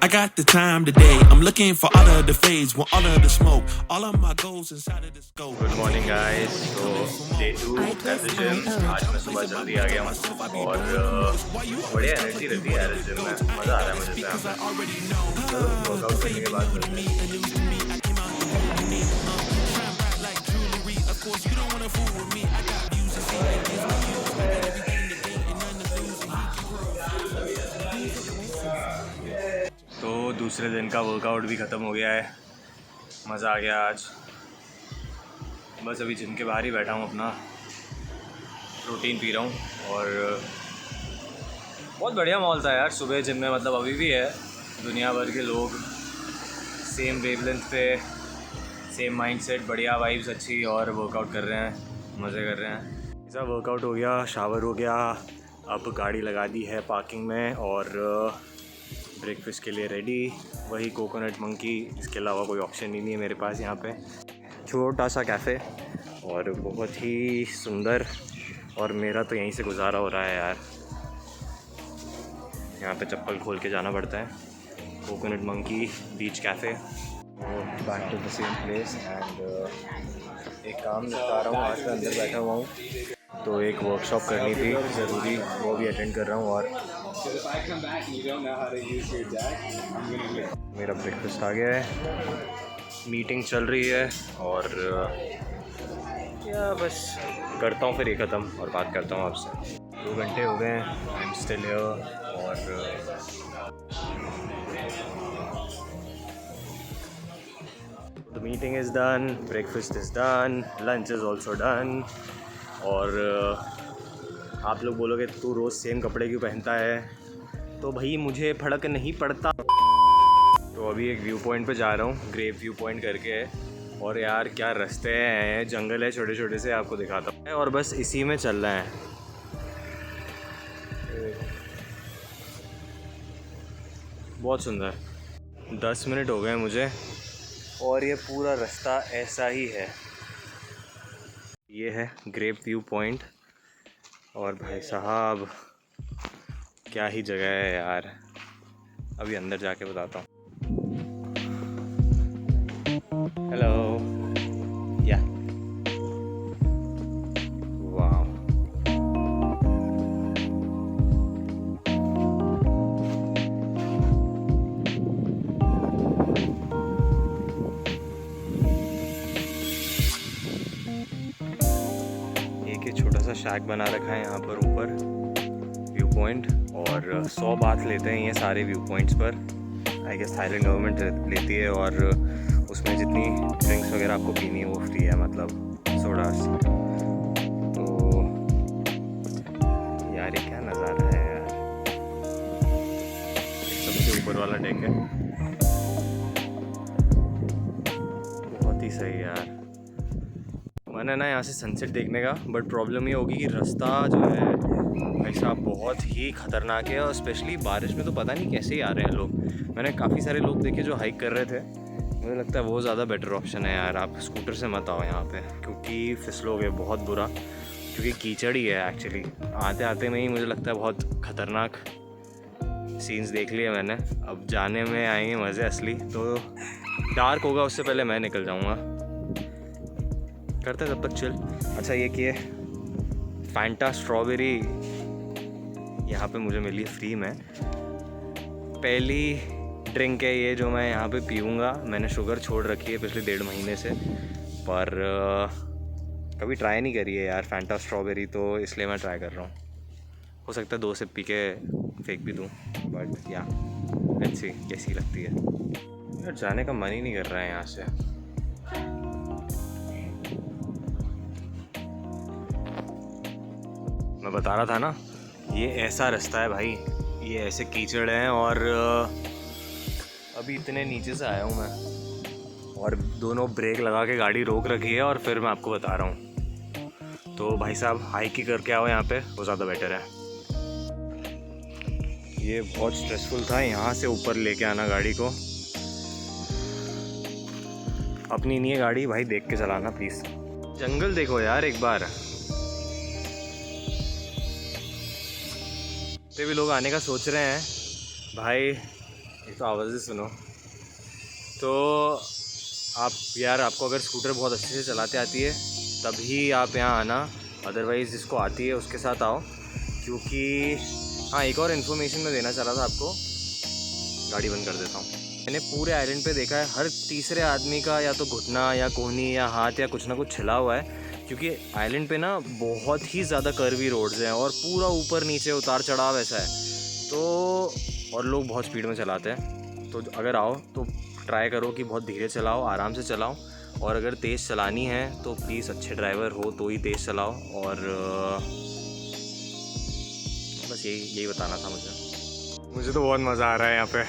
I got the time today. I'm looking for all of the fades, want all of the smoke, all of my goals inside of the scope. Good morning guys. तो day 2 at the gym. आज मैं सुबह जल्दी आ गया हूँ और बढ़िया energy रहती है यार इस जिम में। मज़ा आ रहा है मुझे तो यहाँ पे। चलो वर्कआउट करने के बाद मिलते हैं। तो दूसरे दिन का वर्कआउट भी ख़त्म हो गया है। मज़ा आ गया आज। बस अभी जिम के बाहर ही बैठा हूँ, अपना प्रोटीन पी रहा हूँ और बहुत बढ़िया माहौल था यार सुबह जिम में। मतलब अभी भी है, दुनिया भर के लोग सेम वेवलेंथ पे, सेम माइंडसेट, बढ़िया वाइब्स अच्छी और वर्कआउट कर रहे हैं, मज़े कर रहे हैं। ऐसा वर्कआउट हो गया, शावर हो गया, अब गाड़ी लगा दी है पार्किंग में और ब्रेकफास्ट के लिए रेडी। वही कोकोनट मंकी, इसके अलावा कोई ऑप्शन ही नहीं है मेरे पास यहाँ पे। छोटा सा कैफ़े और बहुत ही सुंदर, और मेरा तो यहीं से गुजारा हो रहा है यार। यहाँ पे चप्पल खोल के जाना पड़ता है। Coconut monkey beach cafe, back to the same place. And एक काम निपटा रहा हूँ, आज मैं अंदर बैठा हुआ हूँ तो एक वर्कशॉप करनी थी ज़रूरी, वो भी अटेंड कर रहा हूँ। और मेरा ब्रेकफास्ट आ गया है, मीटिंग चल रही है और या बस करता हूँ फिर ये ख़त्म और बात करता हूँ आपसे। 2 घंटे हो गए हैं, आई एम स्टिल हियर और the meeting is done, breakfast is done, lunch is also done. और आप लोग बोलोगे तू रोज़ सेम कपड़े क्यों पहनता है, तो भाई मुझे फर्क नहीं पड़ता। तो अभी एक व्यू पॉइंट पे जा रहा हूँ, ग्रेव व्यू पॉइंट करके है। और यार क्या रास्ते हैं, जंगल है छोटे छोटे से, आपको दिखाता हूँ। और बस इसी में चल रहे हैं। बहुत सुंदर। 10 मिनट हो गए मुझे और ये पूरा रास्ता ऐसा ही है। ये है ग्रेव व्यू पॉइंट और भाई साहब क्या ही जगह है यार। अभी अंदर जाके बताता हूँ। हेलो, या वाह, एक छोटा सा शैक बना रखा है यहाँ पर ऊपर व्यू पॉइंट। और 100 बात लेते हैं ये सारे व्यू पॉइंट्स पर। आई गेस थाईलैंड गवर्नमेंट लेती है और उसमें जितनी ड्रिंक्स वगैरह आपको पीनी है वो फ्री है, मतलब सोडास। तो यार ये क्या नज़ारा है यार। सबसे ऊपर वाला डेक है, बहुत ही सही यार। मन है ना यहाँ से सनसेट देखने का, बट प्रॉब्लम ये होगी कि रास्ता जो है ऐसा बहुत ही ख़तरनाक है। और स्पेशली बारिश में तो पता नहीं कैसे ही आ रहे हैं लोग। मैंने काफ़ी सारे लोग देखे जो हाइक कर रहे थे, मुझे लगता है वो ज़्यादा बेटर ऑप्शन है यार। आप स्कूटर से मत आओ यहाँ पे, क्योंकि फिसलोगे बहुत बुरा, क्योंकि कीचड़ ही है एक्चुअली। आते आते में ही मुझे लगता है बहुत ख़तरनाक सीन्स देख लिए मैंने। अब जाने में आएंगे मज़े असली। तो डार्क होगा उससे पहले मैं निकल जाऊँगा, करते तब तक चिल। अच्छा ये कि फैंटा स्ट्रॉबेरी यहाँ पे मुझे मिली फ्री में। पहली ड्रिंक है ये जो मैं यहाँ पे पीऊँगा। मैंने शुगर छोड़ रखी है पिछले 1.5 महीने से, पर कभी ट्राई नहीं करी है यार फैंटा स्ट्रॉबेरी, तो इसलिए मैं ट्राई कर रहा हूँ। हो सकता है 2 सिप पी के फेंक भी दूँ, बट या लेट्स सी कैसी लगती है। यार जाने का मन ही नहीं कर रहा है यहाँ से। मैं बता रहा था ना, ये ऐसा रास्ता है भाई, ये ऐसे कीचड़ हैं। और अभी इतने नीचे से आया हूँ मैं और दोनों ब्रेक लगा के गाड़ी रोक रखी है और फिर मैं आपको बता रहा हूँ। तो भाई साहब हाइक ही करके आओ यहाँ पे, वो ज़्यादा बेटर है। ये बहुत स्ट्रेसफुल था यहाँ से ऊपर लेके आना गाड़ी को। अपनी नहीं है गाड़ी भाई, देख के चलाना प्लीज़। जंगल देखो यार एक बार। भी लोग आने का सोच रहे हैं भाई। एक तो आवाज़ें सुनो। तो आपको अगर स्कूटर बहुत अच्छे से चलाते आती है तभी आप यहाँ आना, अदरवाइज़ जिसको आती है उसके साथ आओ। क्योंकि हाँ, एक और इन्फॉर्मेशन मैं देना चाह रहा था आपको। गाड़ी बंद कर देता हूँ। मैंने पूरे आइलैंड पे देखा है हर तीसरे आदमी का या तो घुटना या कोहनी या हाथ या कुछ ना कुछ छिला हुआ है। क्योंकि आइलैंड पे ना बहुत ही ज़्यादा कर्वी रोड्स हैं और पूरा ऊपर नीचे उतार चढ़ाव ऐसा है, तो और लोग बहुत स्पीड में चलाते हैं। तो अगर आओ तो ट्राई करो कि बहुत धीरे चलाओ, आराम से चलाओ, और अगर तेज़ चलानी है तो प्लीज़ अच्छे ड्राइवर हो तो ही तेज़ चलाओ। और बस यही बताना था मुझे तो बहुत मज़ा आ रहा है यहाँ पे।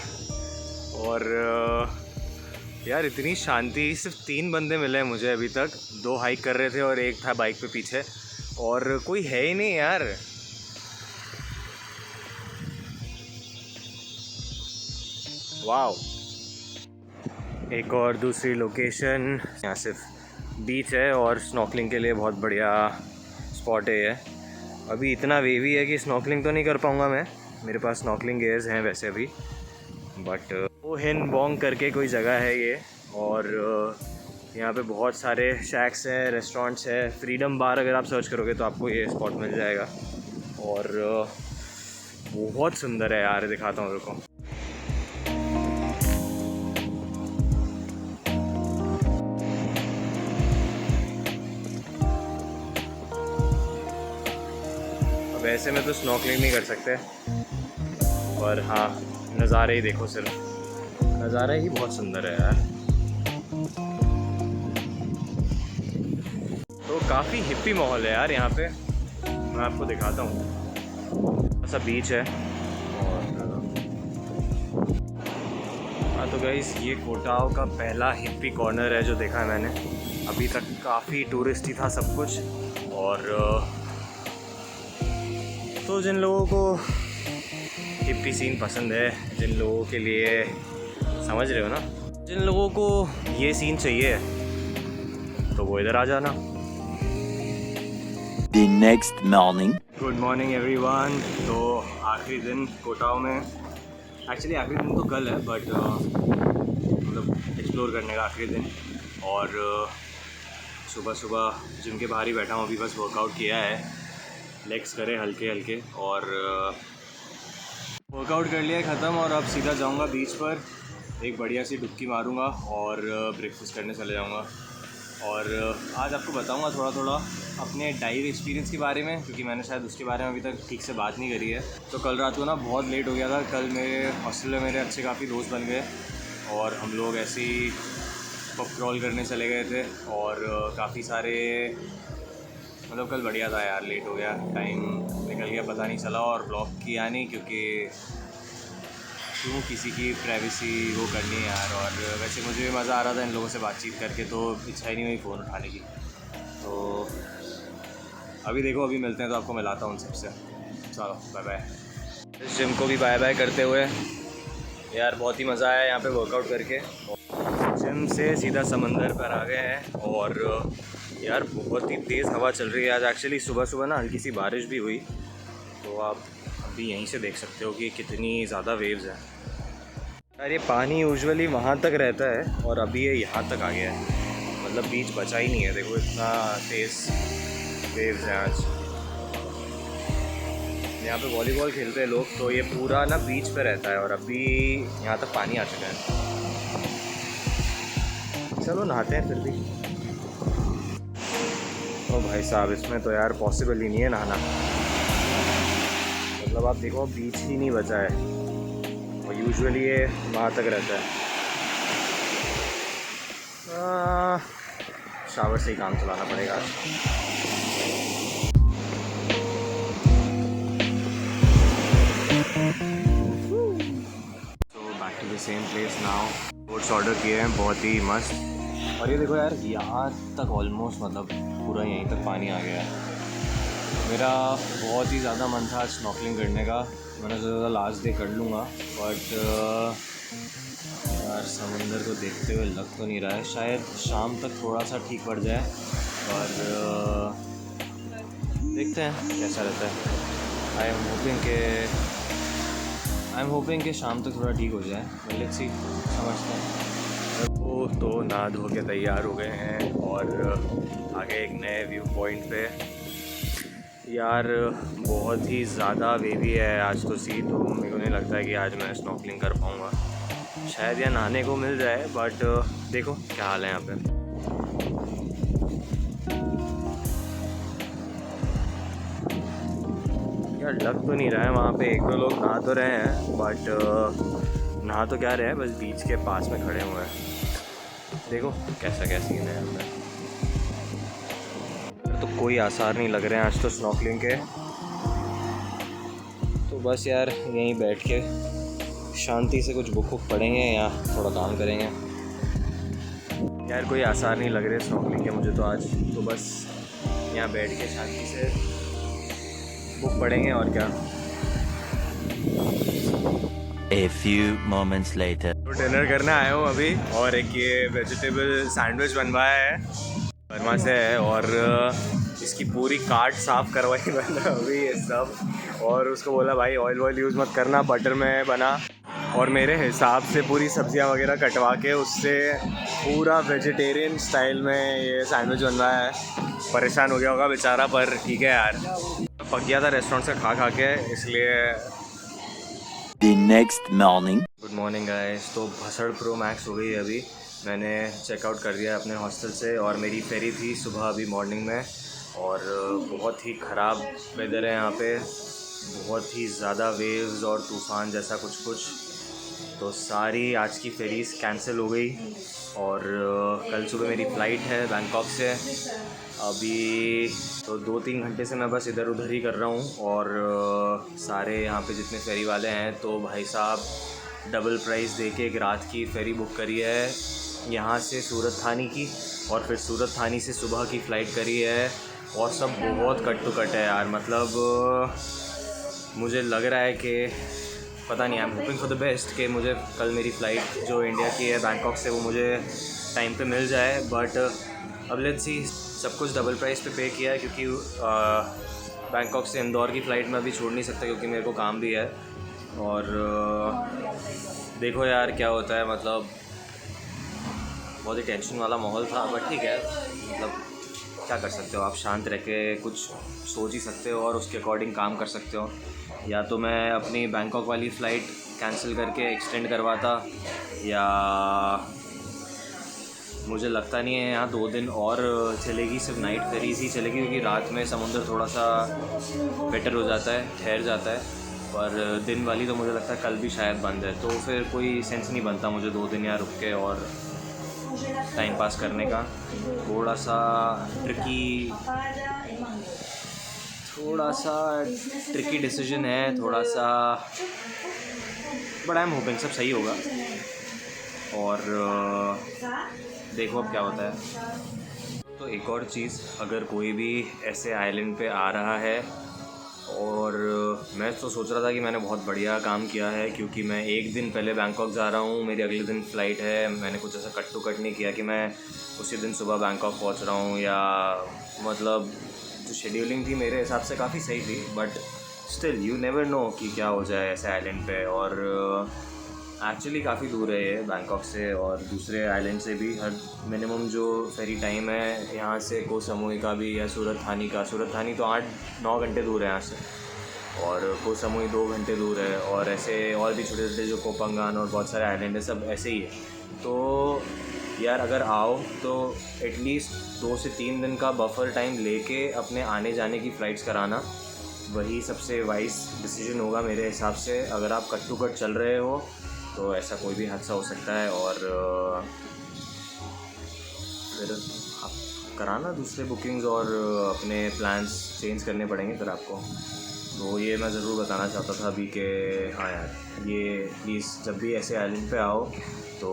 और यार इतनी शांति, सिर्फ 3 बंदे मिले हैं मुझे अभी तक। 2 हाइक कर रहे थे और एक था बाइक पे पीछे, और कोई है ही नहीं यार। वाओ, एक और दूसरी लोकेशन। यहाँ सिर्फ बीच है और स्नॉर्कलिंग के लिए बहुत बढ़िया स्पॉट है ये। अभी इतना वेवी है कि स्नॉर्कलिंग तो नहीं कर पाऊँगा मैं, मेरे पास स्नॉर्कलिंग गेयर्स हैं वैसे अभी, बट वो हिन बोंग करके कोई जगह है ये। और यहाँ पे बहुत सारे शैक्स हैं, रेस्टोरेंट्स है। फ्रीडम बार अगर आप सर्च करोगे तो आपको ये स्पॉट मिल जाएगा। और बहुत सुंदर है यार, दिखाता हूँ रुको। अब ऐसे में तो स्नॉर्कलिंग नहीं कर सकते, और हाँ, नज़ारे ही देखो, सिर्फ नज़ारा ही बहुत सुंदर है यार। तो काफ़ी हिप्पी माहौल है यार यहाँ पे, मैं आपको दिखाता हूँ। ऐसा बीच है। और हाँ, तो गाइस ये कोटाओ का पहला हिप्पी कॉर्नर है जो देखा है मैंने अभी तक। काफ़ी टूरिस्ट ही था सब कुछ। और तो जिन लोगों को हिप्पी सीन पसंद है, जिन लोगों के लिए, समझ रहे हो ना, जिन लोगों को ये सीन चाहिए तो वो इधर आ जाना। The next morning. Good morning everyone. तो आखिरी दिन कोटाओ में, एक्चुअली आखिरी दिन तो कल है, बट मतलब एक्सप्लोर करने का आखिरी दिन। और सुबह सुबह जिम के बाहर ही बैठा हूँ अभी, बस वर्कआउट किया है, लेग्स करे हल्के हल्के, और वर्कआउट कर लिया ख़त्म। और अब सीधा जाऊँगा बीच पर, एक बढ़िया सी डुबकी मारूँगा और ब्रेकफास्ट करने चले जाऊँगा। और आज आपको बताऊँगा थोड़ा थोड़ा अपने डाइव एक्सपीरियंस के बारे में, क्योंकि मैंने शायद उसके बारे में अभी तक ठीक से बात नहीं करी है। तो कल रात को ना बहुत लेट हो गया था। कल मेरे हॉस्टल में मेरे अच्छे काफ़ी दोस्त बन गए और हम लोग ऐसे ही पब क्रॉल करने चले गए थे। और काफ़ी सारे, मतलब कल बढ़िया था यार। लेट हो गया, टाइम निकल गया पता नहीं चला, और ब्लॉग किया नहीं क्योंकि क्यों किसी की प्राइवेसी वो करनी है यार। और वैसे मुझे भी मज़ा आ रहा था इन लोगों से बातचीत करके, तो इच्छा ही नहीं हुई फ़ोन उठाने की। तो अभी देखो, अभी मिलते हैं तो आपको मिलाता हूँ उन सबसे। चलो बाय बाय। इस जिम को भी बाय बाय करते हुए यार बहुत ही मज़ा आया यहाँ पे वर्कआउट करके। जिम से सीधा समंदर पर आ गए हैं, और यार बहुत ही तेज़ हवा चल रही है आज। एक्चुअली सुबह सुबह ना हल्की सी बारिश भी हुई, तो आप अभी यहीं से देख सकते हो कि कितनी ज़्यादा वेव्स हैं यार। ये पानी यूजुअली वहाँ तक रहता है और अभी ये यहाँ तक आ गया है, मतलब बीच बचा ही नहीं है। देखो इतना तेज़ वेव्स हैं आज। यहाँ पे वॉलीबॉल खेलते हैं लोग, तो ये पूरा ना बीच पे रहता है, और अभी यहाँ तक पानी आ चुका है। चलो नहाते हैं फिर भी। ओ भाई साहब, इसमें तो यार पॉसिबल ही नहीं है नहाना। मतलब आप देखो बीच ही नहीं बचा है, और यूजुअली ये वहाँ तक रहता है। शावर से ही काम चलाना पड़ेगा आज। तो back to the same place now. Foods order किए हैं बहुत ही मस्त। और ये देखो यार, यहाँ तक ऑलमोस्ट मतलब पूरा यहीं तक पानी आ गया है। मेरा बहुत ही ज़्यादा मन था स्नॉर्कलिंग करने का, मैंने सोचा लास्ट डे कर लूँगा, बट यार समंदर को देखते हुए लग तो नहीं रहा है। शायद शाम तक थोड़ा सा ठीक पड़ जाए, और देखते हैं कैसा रहता है। I am I am hoping कि शाम तक थोड़ा ठीक हो जाए। लेट्स सी, समझते हैं। वो तो नहा धो के तैयार हो गए हैं और आगे एक नए व्यू पॉइंट पे। यार बहुत ही ज़्यादा वेवी है आज तो सी, तो मेरे को नहीं लगता है कि आज मैं स्नॉर्कलिंग कर पाऊँगा। शायद या नहाने को मिल जाए, बट देखो क्या हाल है यहाँ पे। यार लग तो नहीं रहा है, वहाँ पे एक दो लोग नहा तो रहे हैं, बट नहा तो क्या रहे हैं, बस बीच के पास में खड़े हुए हैं। देखो कैसा क्या सीन है यहाँ पे। तो कोई आसार नहीं लग रहे हैं आज तो स्नॉर्कलिंग के, तो बस यार यहीं बैठ के शांति से कुछ बुक पढ़ेंगे या थोड़ा काम करेंगे। यार कोई आसार नहीं लग रहे स्नॉर्कलिंग के मुझे तो आज, तो बस यहाँ बैठ के शांति से बुक पढ़ेंगे और क्या। A few moments later. तो डिनर करने आया हूँ अभी, और एक ये वेजिटेबल सैंडविच बनवाया है बर्मा से है, और इसकी पूरी कार्ट साफ़ करवाई मैंने अभी ये सब, और उसको बोला भाई ऑयल वॉयल यूज़ मत करना, बटर में बना। और मेरे हिसाब से पूरी सब्जियां वगैरह कटवा के उससे पूरा वेजिटेरियन स्टाइल में ये सैंडविच बनवाया है। परेशान हो गया होगा बेचारा, पर ठीक है यार, पक गया था रेस्टोरेंट से खा खा के, इसलिए। The next morning. Good morning guys. तो भसड़ प्रो मैक्स हो गई है अभी, मैंने चेकआउट कर दिया अपने हॉस्टल से, और मेरी फेरी थी सुबह अभी मॉर्निंग में, और बहुत ही ख़राब वेदर है यहाँ पे, बहुत ही ज़्यादा वेव्स और तूफ़ान जैसा कुछ, तो सारी आज की फेरीज़ कैंसिल हो गई। और कल सुबह मेरी फ़्लाइट है बैंकॉक से। अभी तो 2-3 घंटे से मैं बस इधर उधर ही कर रहा हूँ, और सारे यहाँ पे जितने फेरी वाले हैं, तो भाई साहब डबल प्राइस दे के एक रात की फ़ेरी बुक करी है यहाँ से सूरत थानी की, और फिर सूरत थानी से सुबह की फ़्लाइट करी है, और सब बहुत कट टू कट है यार। मतलब मुझे लग रहा है कि पता नहीं, I am hoping for the best कि मुझे कल मेरी फ़्लाइट जो इंडिया की है बैंकॉक से, वो मुझे टाइम पे मिल जाए, बट अब लेट्स सी। सब कुछ डबल प्राइस पे किया है, क्योंकि बैंकॉक से इंदौर की फ़्लाइट में अभी छोड़ नहीं सकता, क्योंकि मेरे को काम भी है। और देखो यार क्या होता है, मतलब बहुत ही टेंशन वाला माहौल था, बट ठीक है, मतलब क्या कर सकते हो आप, शांत रह के कुछ सोच ही सकते हो और उसके अकॉर्डिंग काम कर सकते हो। या तो मैं अपनी बैंकॉक वाली फ़्लाइट कैंसिल करके एक्सटेंड करवाता, या मुझे लगता नहीं है यहाँ 2 दिन और चलेगी, सिर्फ नाइट फेरीज ही चलेगी, क्योंकि रात में समुद्र थोड़ा सा बेटर हो जाता है, ठहर जाता है, पर दिन वाली तो मुझे लगता है कल भी शायद बंद है, तो फिर कोई सेंस नहीं बनता मुझे 2 दिन यहाँ रुक के और टाइम पास करने का। थोड़ा सा ट्रिकी डिसीजन है, थोड़ा सा, बट आई एम होपिंग सब सही होगा, और देखो अब क्या होता है। तो एक और चीज़, अगर कोई भी ऐसे आइलैंड पे आ रहा है, और मैं तो सोच रहा था कि मैंने बहुत बढ़िया काम किया है, क्योंकि मैं एक दिन पहले बैंकॉक जा रहा हूँ, मेरी अगले दिन फ़्लाइट है, मैंने कुछ ऐसा कट टू कट नहीं किया कि मैं उसी दिन सुबह बैंकॉक पहुँच रहा हूँ, या मतलब जो शेड्यूलिंग थी मेरे हिसाब से काफ़ी सही थी, but still you never know कि क्या हो जाए ऐसे आइलैंड पे। और एक्चुअली काफ़ी दूर है ये बैंकॉक से, और दूसरे आइलैंड से भी। हर मिनिमम जो फेरी टाइम है यहाँ से को समूही का भी, या सूरत थानी का, सूरत थानी तो 8-9 घंटे दूर है यहाँ से, और को समूही 2 घंटे दूर है, और ऐसे और भी छोटे छोटे जो कोपंगान और बहुत सारे आइलैंड है, सब ऐसे ही है। तो यार अगर आओ तो एटलीस्ट 2 से 3 दिन का बफर टाइम लेके अपने आने जाने की फ़्लाइट्स कराना, वही सबसे वाइज डिसीजन होगा मेरे हिसाब से। अगर आप कट टू कट चल रहे हो तो ऐसा कोई भी हादसा हो सकता है, और फिर आप कराना दूसरे बुकिंग्स, और अपने प्लान्स चेंज करने पड़ेंगे फिर आपको। तो ये मैं ज़रूर बताना चाहता था अभी कि हाँ यार, ये प्लीज़ जब भी ऐसे आइलैंड पे आओ तो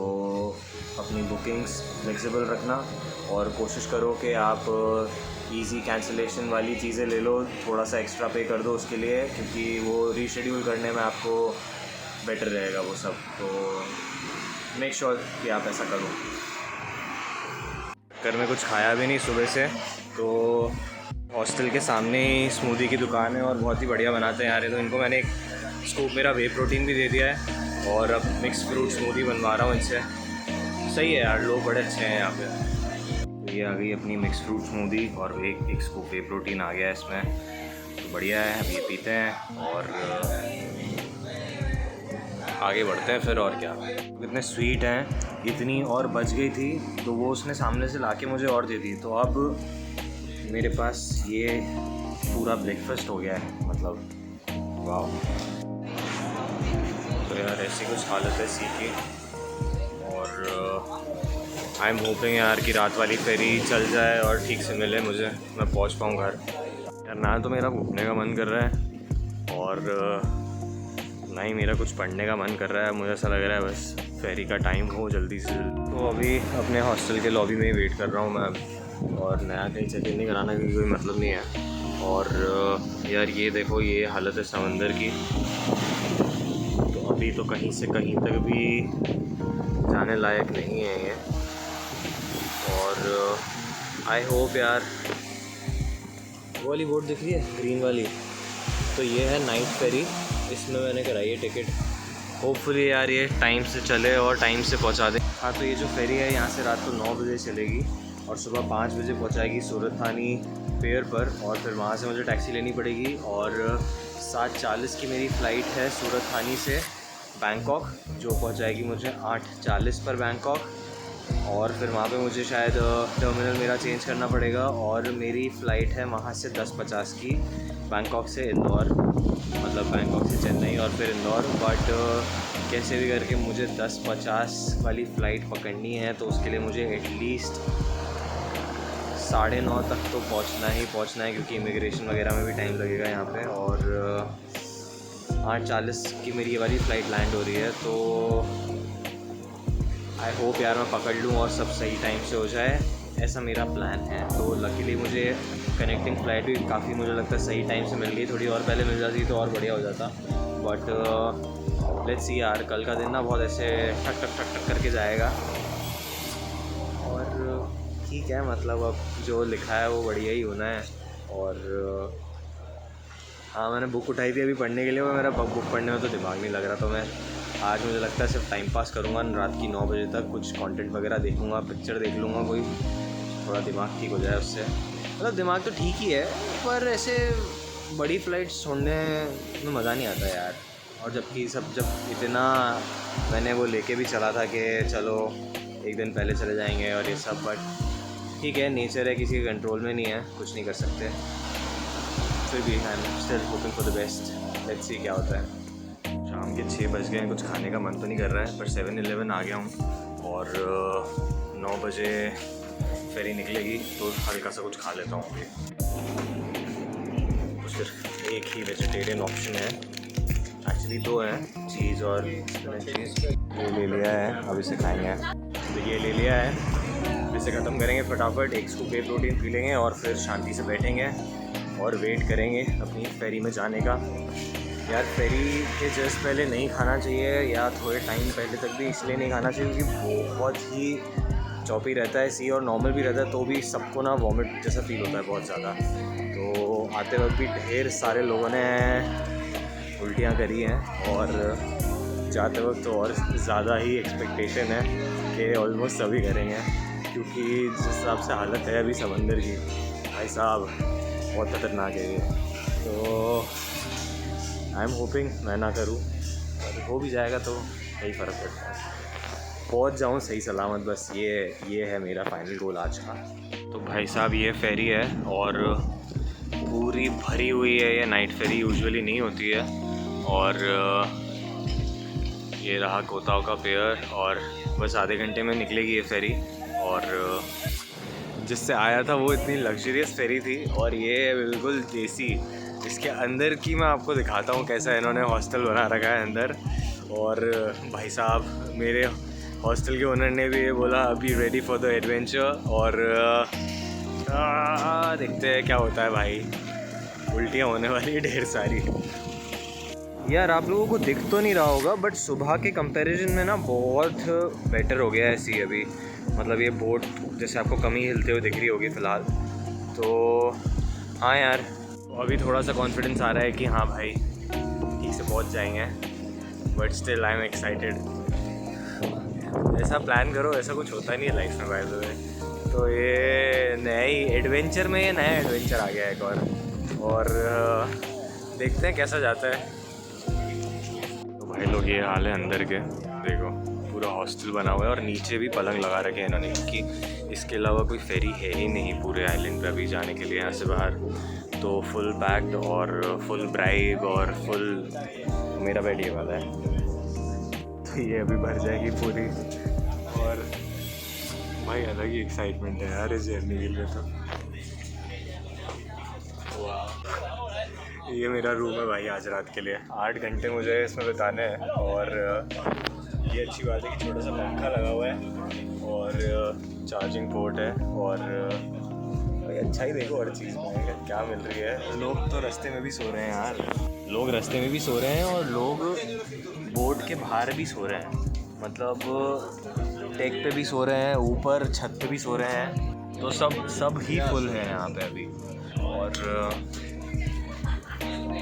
अपनी बुकिंग्स फ्लेक्सिबल रखना, और कोशिश करो कि आप इजी कैंसिलेशन वाली चीज़ें ले लो, थोड़ा सा एक्स्ट्रा पे कर दो उसके लिए, क्योंकि वो रीशेड्यूल करने में आपको बेटर रहेगा वो सब। तो मेक श्योर कि आप ऐसा करो। घर में कुछ खाया भी नहीं सुबह से, तो हॉस्टल के सामने ही स्मूदी की दुकान है, और बहुत ही बढ़िया बनाते हैं यार। तो इनको मैंने एक स्कूप मेरा वे प्रोटीन भी दे दिया है और अब मिक्स फ्रूट स्मूदी बनवा रहा हूँ इनसे। सही है यार, लोग बड़े अच्छे हैं यहाँ पे। तो ये आ गई अपनी मिक्स फ्रूट स्मूदी और एक स्कूप वे प्रोटीन आ गया है इसमें, तो बढ़िया है। अब ये पीते हैं और आगे बढ़ते हैं फिर। और क्या, इतने स्वीट हैं, इतनी और बच गई थी तो वो उसने सामने से लाके मुझे और दे दी, तो अब मेरे पास ये पूरा ब्रेकफास्ट हो गया है, मतलब वाह। तो यार ऐसी कुछ हालत है सी की, और आई एम होपिंग यार कि रात वाली फेरी चल जाए और ठीक से मिले मुझे, मैं पहुंच पाऊँ घर। यार ना तो मेरा घूमने का मन कर रहा है और ना ही मेरा कुछ पढ़ने का मन कर रहा है। मुझे ऐसा लग रहा है बस फेरी का टाइम हो जल्दी से। तो अभी अपने हॉस्टल के लॉबी में ही वेट कर रहा हूँ मैं, और नया कहीं चेक इन नहीं कराना क्योंकि कोई मतलब नहीं है। और यार ये देखो, ये हालत है समंदर की, तो अभी तो कहीं से कहीं तक भी जाने लायक नहीं है ये। और आई होप यार, वो वाली बोट दिख रही है ग्रीन वाली, तो ये है नाइट फेरी, इसमें मैंने कराई है टिकट। होपफुली यार ये टाइम से चले और टाइम से पहुंचा दे। हाँ, तो ये जो फेरी है यहाँ से रात को 9 बजे चलेगी और सुबह 5 बजे पहुँचाएगी सूरत थानी पियर पर, और फिर वहाँ से मुझे टैक्सी लेनी पड़ेगी। और 7:40 की मेरी फ़्लाइट है सूरत थानी से बैंकॉक, जो पहुँचाएगी मुझे 8:40 पर बैंकॉक। और फिर वहाँ पे मुझे शायद टर्मिनल मेरा चेंज करना पड़ेगा, और मेरी फ़्लाइट है वहाँ से 10:50 की बैंकॉक से इंदौर, मतलब बैंकॉक से चेन्नई और फिर इंदौर। बट कैसे भी करके मुझे 10:50 वाली फ़्लाइट पकड़नी है, तो उसके लिए मुझे एटलीस्ट 9:30 तक तो पहुंचना है, क्योंकि इमिग्रेशन वगैरह में भी टाइम लगेगा यहाँ पे। और 8:40 की मेरी ये वाली फ़्लाइट लैंड हो रही है, तो आई होप यार मैं पकड़ लूँ और सब सही टाइम से हो जाए, ऐसा मेरा प्लान है। तो लकीली मुझे कनेक्टिंग फ़्लाइट भी काफ़ी, मुझे लगता है सही टाइम से मिल गई। थोड़ी और पहले मिल जाती तो और बढ़िया हो जाता, बट लेट्स सी यार, कल का दिन ना बहुत ऐसे ठक ठक ठक ठक करके जाएगा। और ठीक है, मतलब अब जो लिखा है वो बढ़िया ही होना है। और हाँ, मैंने बुक उठाई थी अभी पढ़ने के लिए, वो मेरा बुक पढ़ने में तो दिमाग नहीं लग रहा, तो मैं आज मुझे लगता है सिर्फ टाइम पास करूँगा रात की 9 बजे तक, कुछ कंटेंट वगैरह देखूँगा, पिक्चर देख लूँगा कोई, थोड़ा दिमाग ठीक हो जाए उससे। मतलब दिमाग तो ठीक ही है, पर ऐसे बड़ी फ़्लाइट्स छोड़ने में मज़ा नहीं आता यार। और जबकि सब जब इतना मैंने वो लेके भी चला था कि चलो एक दिन पहले चले जाएंगे और ये सब, बट ठीक है, नेचर है, किसी के कंट्रोल में नहीं है, कुछ नहीं कर सकते। फिर भी I am still hoping for the best, let's see क्या होता है। शाम के 6 बज गए हैं, कुछ खाने का मन तो नहीं कर रहा है, पर 7-Eleven आ गया हूँ और 9 बजे फेरी निकलेगी, तो हल्का सा कुछ खा लेता हूँ अभी। तो सिर्फ एक ही वेजिटेरियन ऑप्शन है, एक्चुअली 2 हैं, चीज़ और चीज़। ये ले लिया है, अब इसे खाएंगे। तो ये ले लिया है, इसे ख़त्म करेंगे फटाफट, एक स्कूप वे प्रोटीन पी लेंगे और फिर शांति से बैठेंगे और वेट करेंगे अपनी फेरी में जाने का। यार फेरी के जस्ट पहले नहीं खाना चाहिए, या थोड़े टाइम पहले तक भी इसलिए नहीं खाना चाहिए क्योंकि बहुत ही चौपी रहता है सी, और नॉर्मल भी रहता है, तो भी सबको ना वॉमिट जैसा फील होता है बहुत ज़्यादा। तो आते वक्त भी ढेर सारे लोगों ने उल्टियाँ करी हैं, और जाते वक्त तो और ज़्यादा ही एक्सपेक्टेशन है कि ऑलमोस्ट सभी करेंगे, क्योंकि जिस हिसाब से हालत है अभी समंदर की, भाई साहब बहुत खतरनाक है ये। तो आई एम होपिंग मैं ना करूँ, और हो भी जाएगा तो सही फ़र्क पड़ता है, पहुँच जाऊँ सही सलामत, बस ये है मेरा फाइनल गोल आज का। तो भाई साहब ये फेरी है और पूरी भरी हुई है, ये नाइट फेरी यूजुअली नहीं होती है। और ये रहा कोताओ का पियर, और बस आधे घंटे में निकलेगी ये फेरी। और जिससे आया था वो इतनी लग्जरियस फेरी थी, और ये बिल्कुल देसी। इसके अंदर की मैं आपको दिखाता हूँ कैसा इन्होंने हॉस्टल बना रखा है अंदर। और भाई साहब मेरे हॉस्टल के ओनर ने भी ये बोला अभी रेडी फॉर द एडवेंचर, और देखते हैं क्या होता है भाई, उल्टियाँ होने वाली ढेर सारी। यार आप लोगों को दिख तो नहीं रहा होगा, बट सुबह के कंपैरिजन में ना बहुत बेटर हो गया है सी अभी, मतलब ये बोट जैसे आपको कमी हिलते हुए दिख रही होगी फ़िलहाल। तो हाँ यार, अभी थोड़ा सा कॉन्फिडेंस आ रहा है कि हाँ भाई से पहुंच जाएंगे, but still I am excited. ऐसा प्लान करो, ऐसा कुछ होता नहीं है लाइफ में बाय द वे। तो ये नया ही एडवेंचर में, ये नया एडवेंचर आ गया एक और देखते हैं कैसा जाता है। तो भाई लोग ये हाल है अंदर के, देखो पूरा हॉस्टल बना हुआ है और नीचे भी पलंग लगा रखे हैं इन्होंने, क्योंकि इसके अलावा कोई फेरी है ही नहीं पूरे आइलैंड पे अभी जाने के लिए यहाँ से बाहर। तो फुल पैक्ड और फुल ब्राइब और फुल, मेरा बेड ये वाला है, तो ये अभी भर जाएगी पूरी। और भाई अलग ही एक्साइटमेंट है यार इस जर्नी के लिए। तो ये मेरा रूम है भाई आज रात के लिए। 8 घंटे मुझे इसमें बिताने हैं और ये अच्छी बात है कि छोटा सा पंखा लगा हुआ है और चार्जिंग पोर्ट है और भाई अच्छा ही देखो हर चीज़ में क्या मिल रही है। लोग तो रास्ते में भी सो रहे हैं यार, लोग रास्ते में भी सो रहे हैं और लोग बोट के बाहर भी सो रहे हैं, मतलब टेक पे भी सो रहे हैं, ऊपर छत पे भी सो रहे हैं। तो सब ही फुल है यहाँ पे अभी। और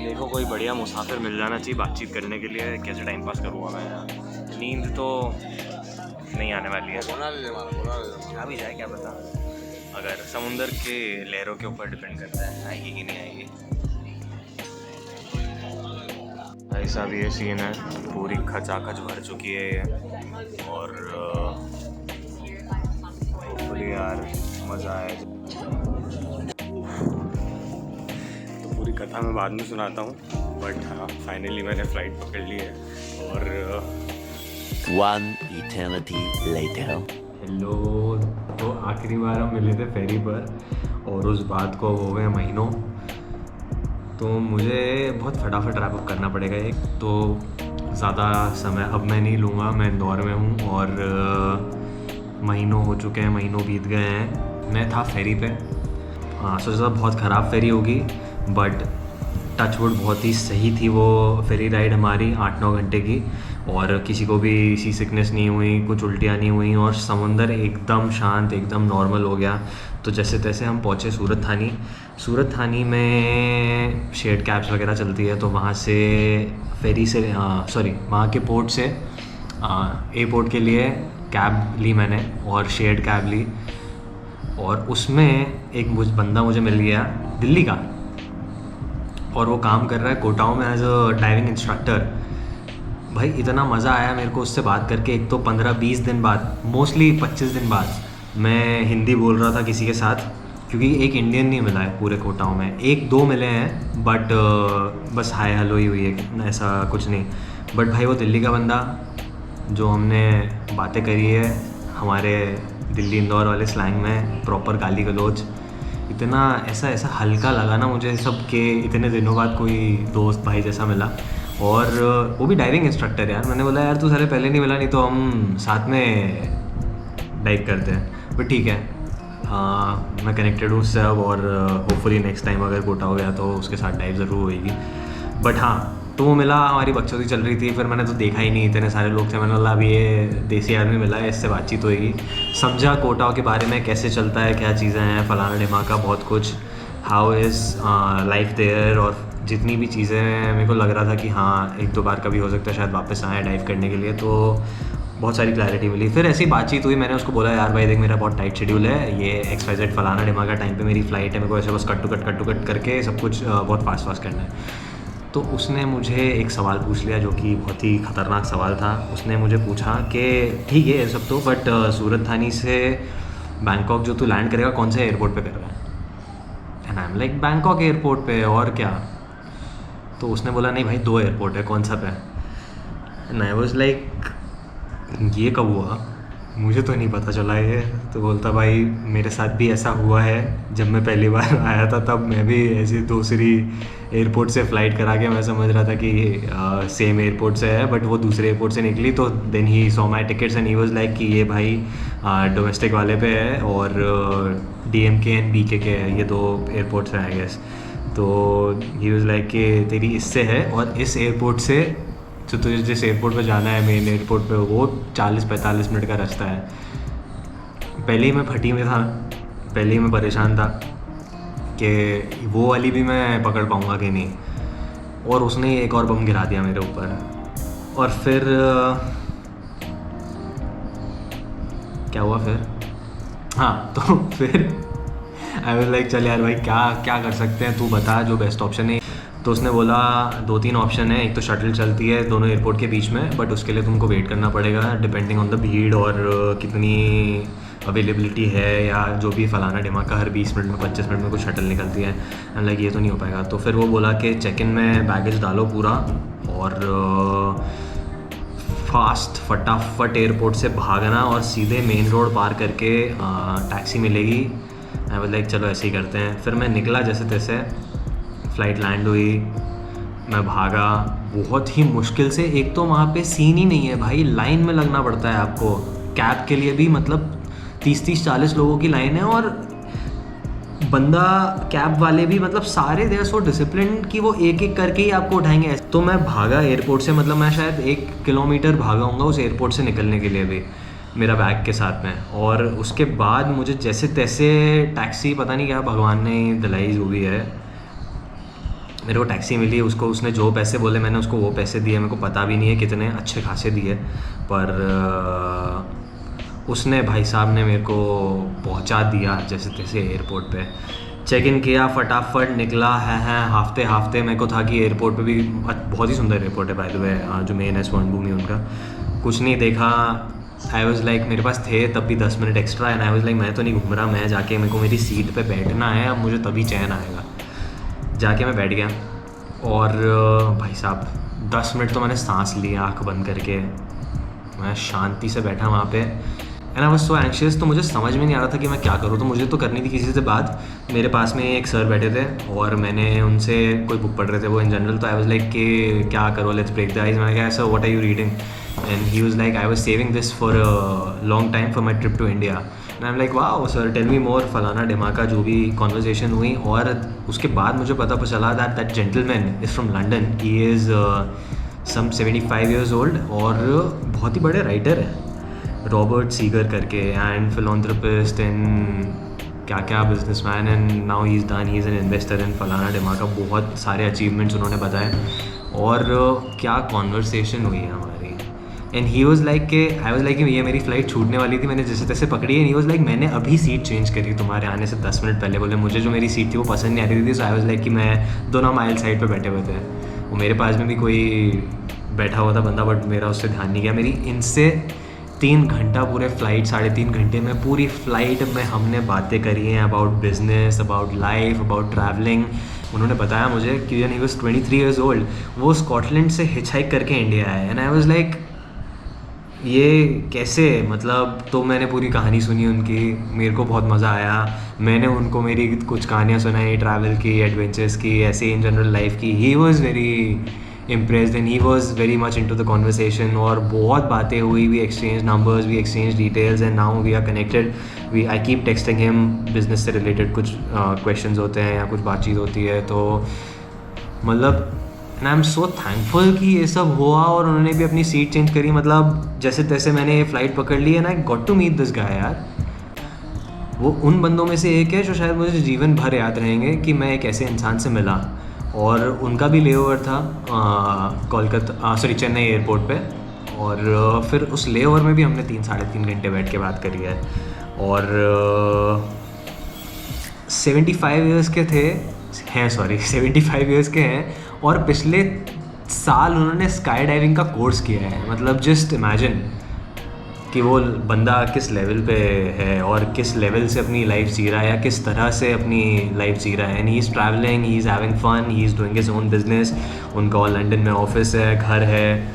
देखो कोई बढ़िया मुसाफिर मिल जाना चाहिए बातचीत करने के लिए, कैसे टाइम पास करूँगा मैं यहाँ। नींद तो नहीं आने वाली है, आ भी जाए क्या पता, अगर समुंदर के लहरों के ऊपर डिपेंड करता है आएगी कि नहीं आएगी। ऐसा भी ये सीन है, पूरी खचाखच भर चुकी है ये और होपफुली यार मज़ा आए। तो पूरी कथा मैं बाद में सुनाता हूँ, बट हाँ फाइनली मैंने फ़्लाइट पकड़ ली है और One eternity later. हेलो। तो आखिरी बार हम मिले थे फेरी पर और उस बात को हो गए महीनों। तो मुझे बहुत फटाफट रैप अप करना पड़ेगा। एक तो ज़्यादा समय अब मैं नहीं लूँगा, मैं इंदौर में हूँ और महीनों हो चुके हैं, महीनों बीत गए हैं। मैं था फेरी पे, सोचा बहुत ख़राब फेरी होगी, बट टचवुड बहुत ही सही थी वो फेरी राइड हमारी 8-9 घंटे की, और किसी को भी सी सिकनेस नहीं हुई, कुछ उल्टियाँ नहीं हुई और समुंदर एकदम शांत, एकदम नॉर्मल हो गया। तो जैसे तैसे हम पहुँचे सूरत थानी में शेड कैब्स वगैरह चलती है, तो वहाँ से फेरी से वहाँ के पोर्ट से एयरपोर्ट के लिए कैब ली मैंने और शेड कैब ली, और उसमें एक बंदा मुझे मिल गया दिल्ली का, और वो काम कर रहा है कोटाओं में एज अ डाइविंग इंस्ट्रक्टर। भाई इतना मज़ा आया मेरे को उससे बात करके। एक तो 15-20 दिन बाद, मोस्टली 25 दिन बाद मैं हिंदी बोल रहा था किसी के साथ, क्योंकि एक इंडियन नहीं मिला है पूरे कोटाओं में। 1-2 मिले हैं बट बस हाय हेलो ही हुई है, ऐसा कुछ नहीं। बट भाई वो दिल्ली का बंदा, जो हमने बातें करी है हमारे दिल्ली इंदौर वाले स्लैंग में, प्रॉपर गाली गलौज, इतना ऐसा हल्का लगा ना मुझे सब के इतने दिनों बाद कोई दोस्त भाई जैसा मिला। और वो भी डाइविंग इंस्ट्रक्टर यार। मैंने बोला यार तू सारे पहले नहीं मिला, नहीं तो हम साथ में डाइव करते हैं। बट ठीक है, मैं कनेक्टेड हूँ उससे अब, और होपफुली नेक्स्ट टाइम अगर कोटा हो गया तो उसके साथ डाइव ज़रूर होएगी। बट हाँ, तो वो मिला, हमारी बकचोदी चल रही थी। फिर मैंने तो देखा ही नहीं, इतने सारे लोग थे। मैंने बोला अब ये देसी आदमी मिला है, इससे बातचीत होएगी। समझा कोटाओं के बारे में, कैसे चलता है, क्या चीज़ें हैं, फलाना ढिमाका बहुत कुछ, हाउ इज़ लाइफ देयर, और जितनी भी चीज़ें मेरे को लग रहा था कि हाँ 1-2 बार कभी हो सकता है शायद वापस आए डाइव करने के लिए, तो बहुत सारी क्लैरिटी मिली। फिर ऐसी बातचीत हुई, मैंने उसको बोला यार भाई देख मेरा बहुत टाइट शेड्यूल है, ये XYZ फलाना ढिमाका टाइम पे मेरी फ़्लाइट है, मेरे को ऐसे बस कट टू कट करके सब कुछ बहुत फास्ट करना है। तो उसने मुझे एक सवाल पूछ लिया जो कि बहुत ही ख़तरनाक सवाल था। उसने मुझे पूछा कि ठीक है ये सब तो, बट सूरत थानी से बैंकॉक जो तू लैंड करेगा कौन से एयरपोर्ट पे कर रहा है? And I am like Bangkok airport पे, और क्या? तो उसने बोला नहीं भाई 2 एयरपोर्ट है, कौन सा पे? एंड आई वाज लाइक ये कब हुआ, मुझे तो नहीं पता चला ये। तो बोलता भाई मेरे साथ भी ऐसा हुआ है, जब मैं पहली बार आया था तब मैं भी ऐसी दूसरी एयरपोर्ट से फ़्लाइट करा के मैं समझ रहा था कि सेम एयरपोर्ट से है, बट वो दूसरे एयरपोर्ट से निकली। तो then he saw my tickets and he was like कि ये भाई डोमेस्टिक वाले पे है और DMK एंड BK के है, ये 2 एयरपोर्ट से आई गेस। तो ही वाज लाइक कि तेरी इससे है, और इस एयरपोर्ट से तो तुझे जिस एयरपोर्ट पे जाना है मेन एयरपोर्ट पे, वो 40-45 मिनट का रास्ता है। पहले ही मैं फटी में था, पहले ही मैं परेशान था कि वो वाली भी मैं पकड़ पाऊँगा कि नहीं। और उसने एक और बम गिरा दिया मेरे ऊपर। और फिर क्या हुआ फिर, हाँ तो फिर आई वाज लाइक चल यार भाई क्या कर सकते हैं, तू बता जो बेस्ट ऑप्शन है। तो उसने बोला 2-3 ऑप्शन है, एक तो शटल चलती है दोनों एयरपोर्ट के बीच में, बट उसके लिए तुमको वेट करना पड़ेगा डिपेंडिंग ऑन द भीड़ और कितनी अवेलेबिलिटी है या जो भी फलाना ढिमाका, हर 20 मिनट में 25 मिनट में कुछ शटल निकलती है। एंड लाइक ये तो नहीं हो पाएगा। तो फिर वो बोला कि चेक इन में बैगेज डालो पूरा और फास्ट फटाफट एयरपोर्ट से भागना और सीधे मेन रोड पार करके टैक्सी मिलेगी। आई वाज लाइक चलो ऐसे ही करते हैं। फिर मैं निकला जैसे तैसे, फ़्लाइट लैंड हुई, मैं भागा बहुत ही मुश्किल से। एक तो वहाँ पे सीन ही नहीं है भाई, लाइन में लगना पड़ता है आपको कैब के लिए भी, मतलब 30-40 लोगों की लाइन है और बंदा कैब वाले भी मतलब सारे देर सो डिसिप्लिन कि वो एक एक करके ही आपको उठाएंगे। तो मैं भागा एयरपोर्ट से, मतलब मैं शायद 1 किलोमीटर भागा हूँगा उस एयरपोर्ट से निकलने के लिए भी मेरा बैग के साथ में। और उसके बाद मुझे जैसे तैसे टैक्सी, पता नहीं क्या भगवान ने दिलाई जो भी है, मेरे को टैक्सी मिली। उसको उसने जो पैसे बोले मैंने उसको वो पैसे दिए, मेरे को पता भी नहीं है कितने, अच्छे खासे दिए, पर उसने भाई साहब ने मेरे को पहुंचा दिया जैसे तैसे एयरपोर्ट पे। चेक इन किया, फटाफट निकला है हाफते मेरे को था कि एयरपोर्ट पे भी बहुत ही सुंदर एयरपोर्ट है बाय द वे, जो मेन है स्वर्ण भूमि उनका। कुछ नहीं देखा, आई वाज लाइक मेरे पास थे तब भी 10 minute extra and I was like मैं तो नहीं घूम रहा, मैं जाके मेरे को मेरी सीट पे बैठना है, अब मुझे तभी चैन आएगा। जाके मैं बैठ गया और भाई साहब 10 मिनट तो मैंने सांस लिया आँख बंद करके, मैं शांति से बैठा वहाँ पे and I was so anxious. तो मुझे समझ में नहीं आ रहा था कि मैं क्या करूँ। तो मुझे तो करनी थी किसी से बात। मेरे पास में एक सर बैठे थे और मैंने उनसे कोई बुक पढ़ रहे थे वो इन जनरल। तो आई वाज लाइक कि क्या करो, लेट्स ब्रेक द आइज। मैंने कहा sir what are you reading? And he was like I was saving this for a long time for my trip to India. And I am like wow sir tell me more, फलाना ढिमाका जो भी conversation हुई। और उसके बाद मुझे पता चला that gentleman is from London, he is some 75 years old और बहुत ही बड़े राइटर हैं, रॉबर्ट सीगर करके, एंड फिलॉन्थ्रोपिस्ट एंड क्या क्या businessman, and now he is an investor in फलाना ढिमाका। बहुत सारे अचीवमेंट्स उन्होंने बताए और क्या कॉन्वर्सेशन हुई है हमारी। एंड ही वॉज लाइक कि आई वॉज लाइक कि ये मेरी फ़्लाइट छूटने वाली थी, मैंने जैसे तैसे पकड़ी है। ही वॉज लाइक मैंने अभी सीट चेंज करी तुम्हारे आने से 10 मिनट पहले। बोले मुझे जो मेरी सीट थी वो पसंद नहीं आ रही थी। सो आई वॉज लाइक कि मैं दोनों माइल साइड पे बैठे हुए थे, वो मेरे पास में भी कोई बैठा हुआ था बंदा, बट मेरा उससे ध्यान नहीं गया। मेरी इनसे 3 घंटा पूरे फ़्लाइट, 3.5 घंटे में पूरी फ़्लाइट में हमने बातें करी हैं about business, about life, about travelling. उन्होंने बताया मुझे कि when he was 23 years old वो स्कॉटलैंड से हिचहाइक करके इंडिया आए। एंड आई वाज लाइक ये कैसे, मतलब। तो मैंने पूरी कहानी सुनी उनकी, मेरे को बहुत मज़ा आया। मैंने उनको मेरी कुछ कहानियाँ सुनाई ट्रैवल की, एडवेंचर्स की, ऐसे इन जनरल लाइफ की। He was very impressed and he was very much into the conversation और बहुत बातें हुई, we exchanged numbers, we exchanged details and now we are connected. I keep texting him business से related कुछ questions होते हैं या कुछ बातचीत होती है। तो मतलब and I'm so thankful कि ये सब हुआ और उन्होंने भी अपनी सीट चेंज करी। मतलब जैसे तैसे मैंने ये फ़्लाइट पकड़ ली and I got to meet this guy यार। वो उन बंदों में से एक है जो शायद मुझे जीवन भर याद रहेंगे कि मैं एक ऐसे इंसान से मिला। और उनका भी लेओवर था चेन्नई एयरपोर्ट पे, और फिर उस लेओवर में भी हमने 3-3.5 घंटे बैठ के बात करी है। और 75 ईयर्स के हैं 75 ईयर्स के हैं और पिछले साल उन्होंने स्काई डाइविंग का कोर्स किया है। मतलब जस्ट इमेजिन कि वो बंदा किस लेवल पे है और किस लेवल से अपनी लाइफ जी रहा है या किस तरह से अपनी लाइफ जी रहा है। And he is travelling, he is having fun, he is doing his own business. उनका लंदन में ऑफिस है, घर है,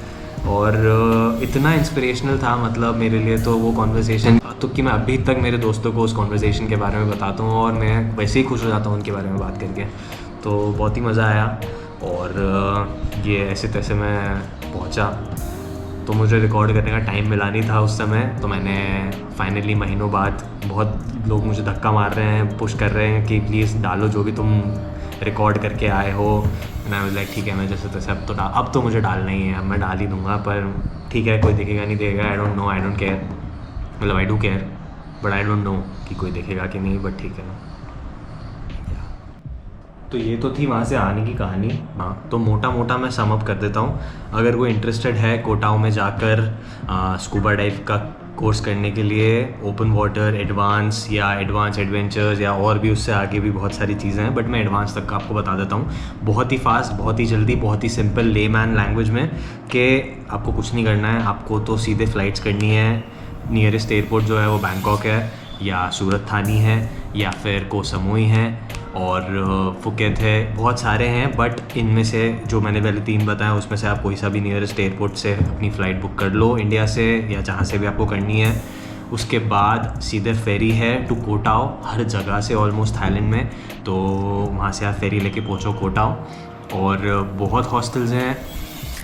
और इतना इंस्पिरेशनल था मतलब मेरे लिए तो वो कॉन्वर्सेशन। तो कि मैं अभी तक मेरे दोस्तों को उस कॉन्वर्सेशन के बारे में बताता हूँ और मैं वैसे ही खुश हो जाता हूँ उनके बारे में बात करके। तो बहुत ही मज़ा आया और ये ऐसे तैसे मैं पहुँचा। तो मुझे रिकॉर्ड करने का टाइम मिला नहीं था उस समय, तो मैंने फाइनली महीनों बाद, बहुत लोग मुझे धक्का मार रहे हैं, पुश कर रहे हैं कि प्लीज़ डालो जो भी तुम रिकॉर्ड करके आए हो। मैं वाज लाइक ठीक है, मैं जैसे तैसे अब तो मुझे डालना ही है, अब मैं डाल ही दूँगा। पर ठीक है, कोई देखेगा नहीं देखेगा, I don't know, I don't care. मतलब I do care but I don't know कि कोई देखेगा कि नहीं, बट ठीक है। तो ये तो थी वहाँ से आने की कहानी। हाँ, तो मोटा मोटा मैं सम अप कर देता हूँ। अगर कोई इंटरेस्टेड है कोटाओ में जाकर स्कूबा डाइव का कोर्स करने के लिए, ओपन वाटर, एडवांस या एडवांस एडवेंचर्स या और भी उससे आगे भी बहुत सारी चीज़ें हैं, बट मैं एडवांस तक का आपको बता देता हूँ। बहुत ही फास्ट, बहुत ही जल्दी, बहुत ही सिंपल लेमैन लैंग्वेज में कि आपको कुछ नहीं करना है। आपको तो सीधे फ़्लाइट्स करनी है। नियरेस्ट एयरपोर्ट जो है वो बैंकॉक है या सूरत थानी है या फिर को समोई है और फुकेत है, बहुत सारे हैं, बट इनमें से जो मैंने पहले 3 बताया उसमें से आप कोई सा भी नियरेस्ट एयरपोर्ट से अपनी फ़्लाइट बुक कर लो, इंडिया से या जहाँ से भी आपको करनी है। उसके बाद सीधे फेरी है टू कोटाओ, हर जगह से ऑलमोस्ट थाईलैंड में, तो वहाँ से आप फेरी लेके पहुँचो कोटाओ। और बहुत हॉस्टल्स हैं,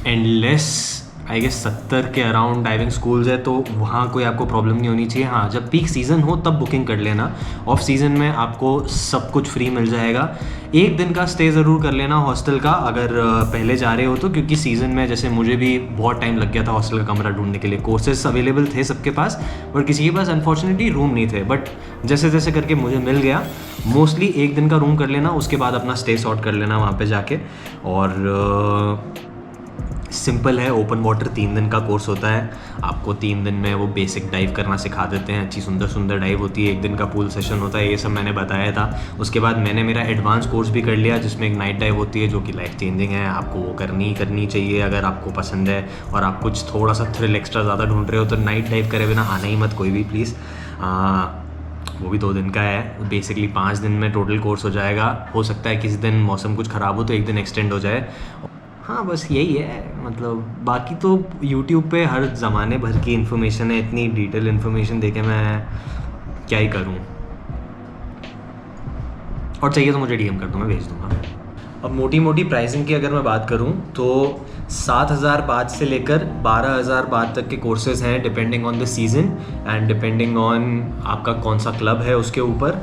एंडलेस, आई गेस 70 के अराउंड डाइविंग स्कूल्स है, तो वहाँ कोई आपको प्रॉब्लम नहीं होनी चाहिए। हाँ, जब पीक सीज़न हो तब बुकिंग कर लेना, ऑफ सीज़न में आपको सब कुछ फ्री मिल जाएगा। 1 दिन का स्टे ज़रूर कर लेना हॉस्टल का अगर पहले जा रहे हो तो, क्योंकि सीज़न में जैसे मुझे भी बहुत टाइम लग गया था हॉस्टल का कमरा ढूंढने के लिए। कोर्सेज अवेलेबल थे सबके पास, बट किसी के पास अनफॉर्चुनेटली रूम नहीं थे, बट जैसे जैसे करके मुझे मिल गया। मोस्टली 1 दिन का रूम कर लेना, उसके बाद अपना स्टे सॉर्ट कर लेना वहाँ पर जाके। और सिंपल है, ओपन वाटर 3 दिन का कोर्स होता है। आपको 3 दिन में वो बेसिक डाइव करना सिखा देते हैं, अच्छी सुंदर सुंदर डाइव होती है। 1 दिन का पूल सेशन होता है, ये सब मैंने बताया था। उसके बाद मैंने मेरा एडवांस कोर्स भी कर लिया जिसमें एक नाइट डाइव होती है जो कि लाइफ चेंजिंग है। आपको वो करनी चाहिए अगर आपको पसंद है और आप कुछ थोड़ा सा थ्रिल एक्स्ट्रा ज़्यादा ढूंढ रहे हो तो नाइट डाइव करे बिना आना ही मत कोई भी प्लीज़। वो भी 2 दिन का है, बेसिकली 5 दिन में टोटल कोर्स हो जाएगा। हो सकता है किसी दिन मौसम कुछ ख़राब हो तो 1 दिन एक्सटेंड हो जाए। हाँ, बस यही है, मतलब बाकी तो YouTube पे हर ज़माने भर की इन्फॉर्मेशन है। इतनी डिटेल इन्फॉर्मेशन देके मैं क्या ही करूँ। और चाहिए तो मुझे DM कर दो, मैं भेज दूँगा। अब मोटी मोटी प्राइसिंग की अगर मैं बात करूँ तो 7,000 बात से लेकर 12,000 बात तक के कोर्सेज़ हैं, depending on the season and depending on आपका कौन सा क्लब है उसके ऊपर।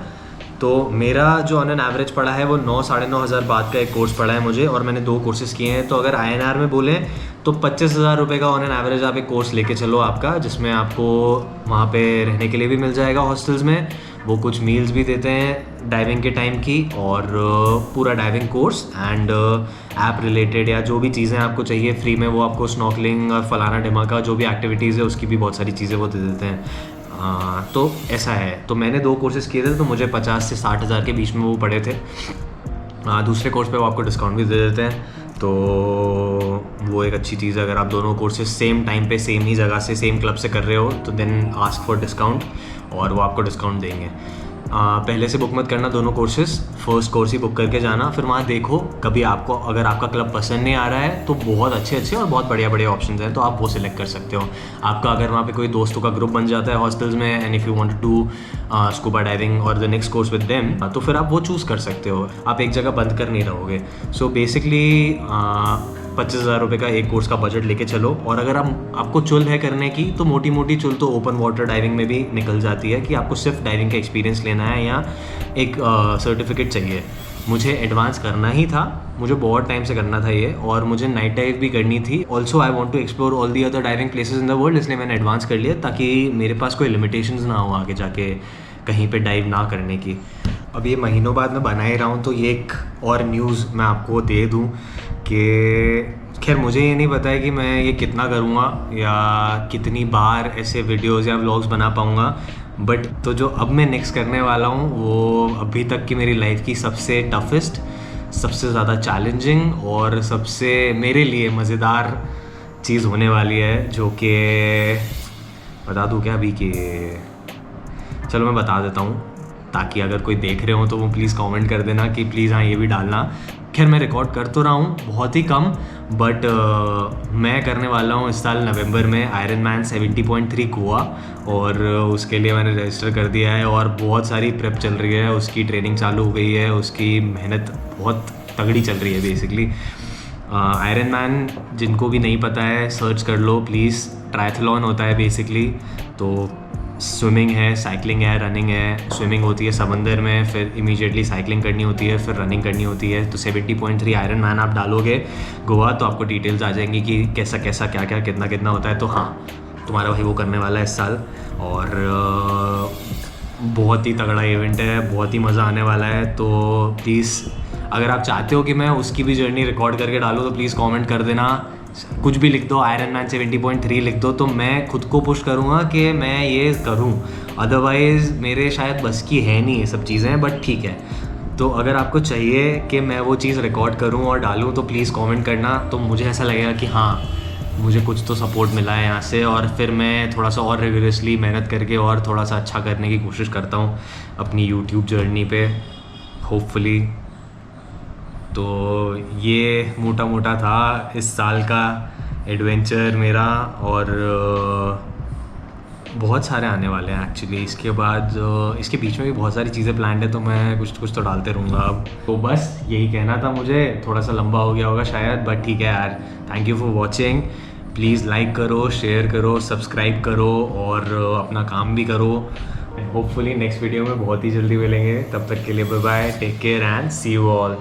तो मेरा जो ऑन एन एवरेज पड़ा है वो 9-9,500 बात का एक कोर्स पड़ा है मुझे, और मैंने 2 कोर्सेज़ किए हैं। तो अगर INR में बोलें तो 25,000 रुपये का ऑन एन एवरेज आप एक कोर्स लेके चलो आपका, जिसमें आपको वहाँ पे रहने के लिए भी मिल जाएगा हॉस्टल्स में। वो कुछ मील्स भी देते हैं डाइविंग के टाइम की, और पूरा diving course and app related या जो भी चीज़ें आपको चाहिए फ्री में वो आपको स्नॉर्कलिंग और फलाना ढिमाका जो भी एक्टिविटीज़ है उसकी भी बहुत सारी चीज़ें वो दे देते हैं। तो ऐसा है। तो मैंने 2 कोर्सेज़ किए थे तो मुझे 50 से 60,000 के बीच में वो पड़े थे। दूसरे कोर्स पे वो आपको डिस्काउंट भी दे देते हैं, तो वो एक अच्छी चीज़ है। अगर आप दोनों कोर्सेज सेम टाइम पे सेम ही जगह से सेम क्लब से कर रहे हो तो देन आस्क फॉर डिस्काउंट और वो आपको डिस्काउंट देंगे। पहले से बुक मत करना दोनों कोर्सेज, फर्स्ट कोर्स ही बुक करके जाना। फिर वहाँ देखो कभी आपको अगर आपका क्लब पसंद नहीं आ रहा है तो बहुत अच्छे और बहुत बढ़िया ऑप्शंस हैं, तो आप वो सिलेक्ट कर सकते हो। आपका अगर वहाँ पे कोई दोस्तों का ग्रुप बन जाता है हॉस्टल्स में and if you want to do scuba diving और the next course with them, तो फिर आप वो चूज़ कर सकते हो। आप एक जगह बंद कर नहीं रहोगे। सो बेसिकली 25,000 रुपये का एक कोर्स का बजट लेके चलो। और अगर आपको चुल है करने की तो मोटी मोटी चुल तो ओपन वाटर डाइविंग में भी निकल जाती है कि आपको सिर्फ डाइविंग का एक्सपीरियंस लेना है या एक सर्टिफिकेट चाहिए। मुझे एडवांस करना ही था, मुझे बहुत टाइम से करना था ये, और मुझे नाइट डाइव भी करनी थी। Also I want to explore all the other diving places in the world, इसलिए मैंने एडवांस कर लिया ताकि मेरे पास कोई लिमिटेशंस ना हो आगे जाके कहीं पे डाइव ना करने की। अब ये महीनों बाद मैं बना ही रहा हूँ तो ये एक और न्यूज़ मैं आपको दे दूँ कि खैर मुझे ये नहीं पता है कि मैं ये कितना करूँगा या कितनी बार ऐसे वीडियोस या व्लॉग्स बना पाऊँगा, बट तो जो अब मैं नेक्स्ट करने वाला हूँ वो अभी तक की मेरी लाइफ की सबसे टफेस्ट, सबसे ज़्यादा चैलेंजिंग और सबसे मेरे लिए मज़ेदार चीज़ होने वाली है, जो कि बता दूँ क्या अभी कि चलो मैं बता देता हूँ ताकि अगर कोई देख रहे हो तो वो प्लीज़ कमेंट कर देना कि प्लीज़ हाँ ये भी डालना। खैर मैं रिकॉर्ड कर तो रहा हूँ बहुत ही कम, बट मैं करने वाला हूँ इस साल नवंबर में आयरनमैन 70.3 गोवा, और उसके लिए मैंने रजिस्टर कर दिया है और बहुत सारी प्रेप चल रही है, उसकी ट्रेनिंग चालू हो गई है, उसकी मेहनत बहुत तगड़ी चल रही है बेसिकली। आयरनमैन जिनको भी नहीं पता है सर्च कर लो प्लीज़। ट्रायथलॉन होता है बेसिकली, तो स्विमिंग है, साइकिलिंग है, रनिंग है। स्विमिंग होती है समंदर में, फिर इमीडिएटली साइकिलिंग करनी होती है, फिर रनिंग करनी होती है। तो 70.3 आयरनमैन आप डालोगे गोवा तो आपको डिटेल्स आ जाएंगी कि कैसा कैसा क्या क्या कितना कितना होता है। तो हाँ, तुम्हारा भाई वो करने वाला है इस साल, और बहुत ही तगड़ा इवेंट है, बहुत ही मज़ा आने वाला है। तो प्लीज़ अगर आप चाहते हो कि मैं उसकी भी जर्नी रिकॉर्ड करके डालूँ तो प्लीज़ कमेंट कर देना, कुछ भी लिख दो, आयरन मैन 70.3 लिख दो, तो मैं खुद को पुश करूँगा कि मैं ये करूँ। अदरवाइज़ मेरे शायद बस की है नहीं ये सब चीज़ें, बट ठीक है। तो अगर आपको चाहिए कि मैं वो चीज़ रिकॉर्ड करूँ और डालूँ तो प्लीज़ कमेंट करना, तो मुझे ऐसा लगेगा कि हाँ मुझे कुछ तो सपोर्ट मिला है यहाँ से, और फिर मैं थोड़ा सा और रिगरसली मेहनत करके और थोड़ा सा अच्छा करने की कोशिश करता हूँ अपनी यूट्यूब जर्नी पे, होपफुली। तो ये मोटा मोटा था इस साल का एडवेंचर मेरा, और बहुत सारे आने वाले हैं एक्चुअली इसके बाद। इसके बीच में भी बहुत सारी चीज़ें प्लान्ड है, तो मैं कुछ तो डालते रहूँगा अब। तो बस यही कहना था मुझे, थोड़ा सा लंबा हो गया होगा शायद, बट ठीक है यार। Thank you for watching. Please like करो, शेयर करो, सब्सक्राइब करो और अपना काम भी करो। होपफुली नेक्स्ट वीडियो में बहुत ही जल्दी मिलेंगे, तब तक के लिए bye bye, take care and see you all.